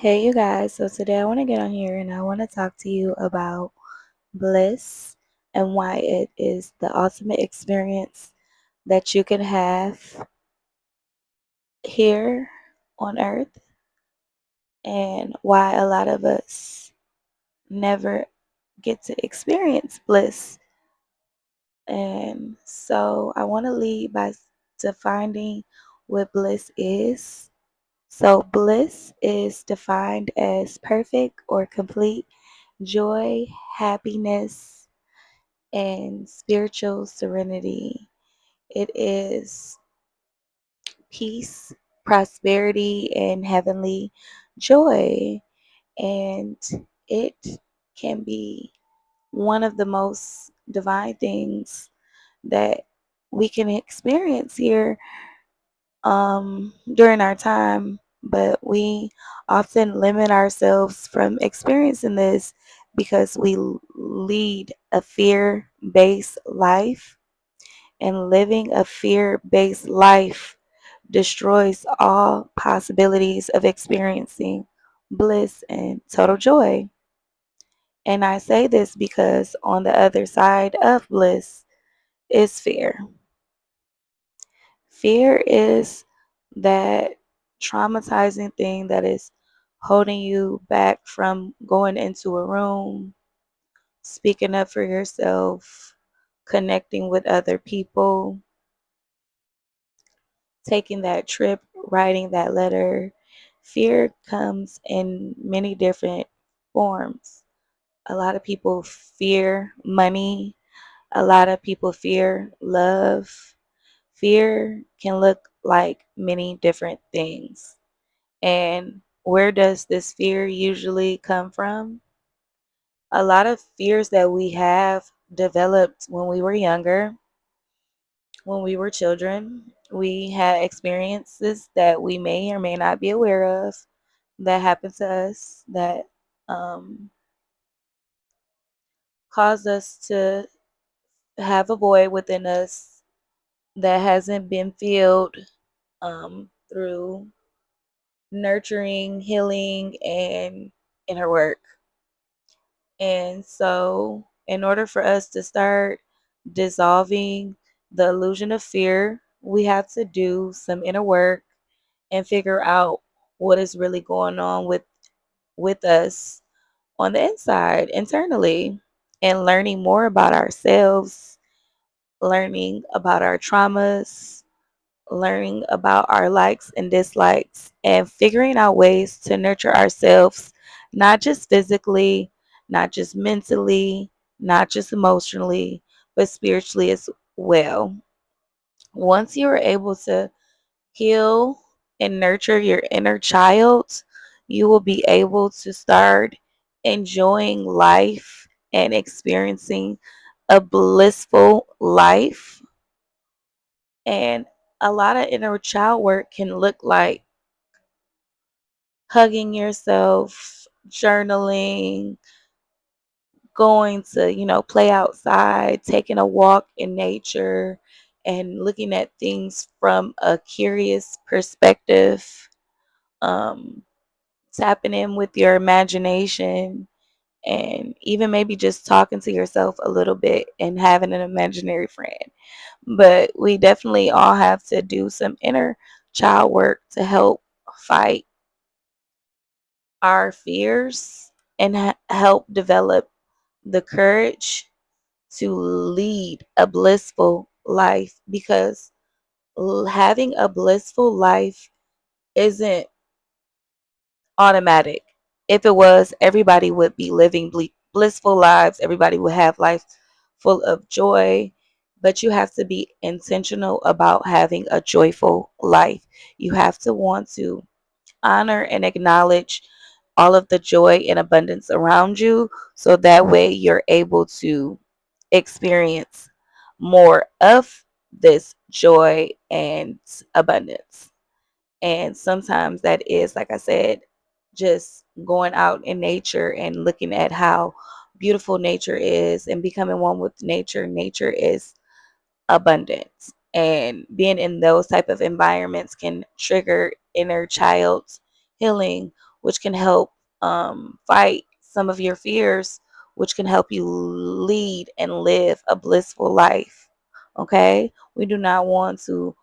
Hey, you guys. So today I want to get on here and I want to talk to you about bliss and why it is the ultimate experience that you can have here on earth and why a lot of us never get to experience bliss. And so I want to lead by defining what bliss is. So, bliss is defined as perfect or complete joy, happiness, and spiritual serenity. It is peace, prosperity, and heavenly joy. And it can be one of the most divine things that we can experience here during our time, but we often limit ourselves from experiencing this because we lead a fear based life, and living a fear based life destroys all possibilities of experiencing bliss and total joy. And I say this because on the other side of bliss is fear. Fear is that traumatizing thing that is holding you back from going into a room, speaking up for yourself, connecting with other people, taking that trip, writing that letter. Fear comes in many different forms. A lot of people fear money, a lot of people fear love. Fear can look like many different things. And where does this fear usually come from? A lot of fears that we have developed when we were younger, when we were children. We had experiences that we may or may not be aware of that happened to us that um, caused us to have a void within us that hasn't been filled through nurturing, healing, and inner work. And so, in order for us to start dissolving the illusion of fear, we have to do some inner work and figure out what is really going on with us on the inside, internally, and learning more about ourselves, learning about our traumas, learning about our likes and dislikes, and figuring out ways to nurture ourselves, not just physically, not just mentally, not just emotionally, but spiritually as well. Once you are able to heal and nurture your inner child, you will be able to start enjoying life and experiencing a blissful life. And a lot of inner child work can look like hugging yourself, journaling, going to, play outside, taking a walk in nature, and looking at things from a curious perspective, um, tapping in with your imagination, and even maybe just talking to yourself a little bit and having an imaginary friend. But we definitely all have to do some inner child work to help fight our fears and help develop the courage to lead a blissful life, because having a blissful life isn't automatic. If it was, everybody would be living blissful lives. Everybody would have life full of joy. But you have to be intentional about having a joyful life. You have to want to honor and acknowledge all of the joy and abundance around you, so that way you're able to experience more of this joy and abundance. And sometimes that is, like I said, just going out in nature and looking at how beautiful nature is and becoming one with nature. Nature is abundance. And being in those type of environments can trigger inner child healing, which can help fight some of your fears, which can help you lead and live a blissful life. Okay? We do not want to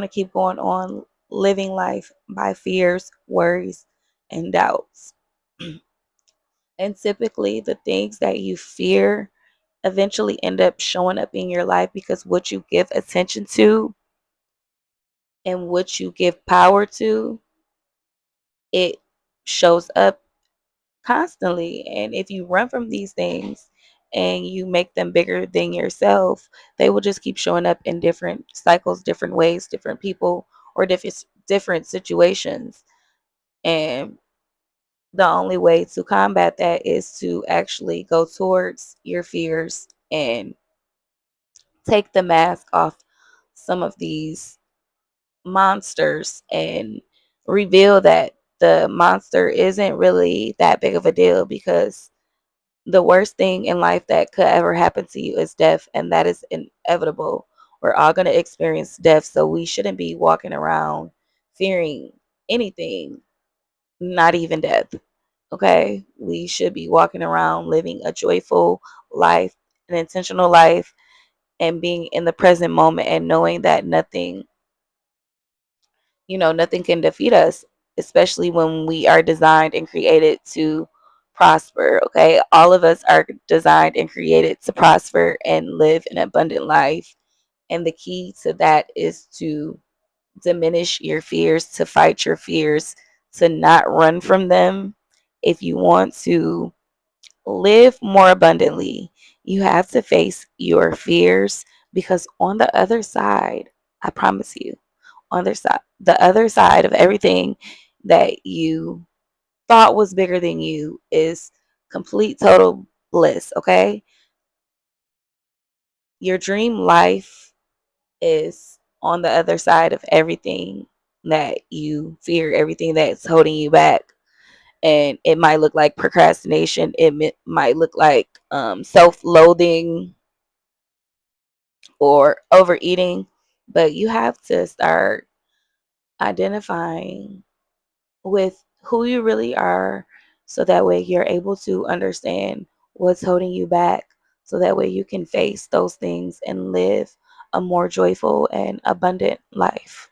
keep going on living life by fears, worries, and doubts. And typically, the things that you fear eventually end up showing up in your life because what you give attention to and what you give power to, it shows up constantly. And if you run from these things and you make them bigger than yourself, they will just keep showing up in different cycles, different ways, different people, or different situations. And the only way to combat that is to actually go towards your fears and take the mask off some of these monsters and reveal that the monster isn't really that big of a deal, because the worst thing in life that could ever happen to you is death, and that is inevitable. We're all going to experience death, so we shouldn't be walking around fearing anything, not even death. Okay? We should be walking around living a joyful life, an intentional life, and being in the present moment and knowing that nothing can defeat us, especially when we are designed and created to prosper. Okay, all of us are designed and created to prosper and live an abundant life. And the key to that is to diminish your fears, to fight your fears, to not run from them. If you want to live more abundantly, you have to face your fears, because on the other side, I promise you, on the other side of everything that you thought was bigger than you is complete total bliss. Okay, your dream life is on the other side of everything that you fear, everything that's holding you back. And it might look like procrastination, might look like self-loathing or overeating, but you have to start identifying with who you really are, so that way you're able to understand what's holding you back, so that way you can face those things and live a more joyful and abundant life.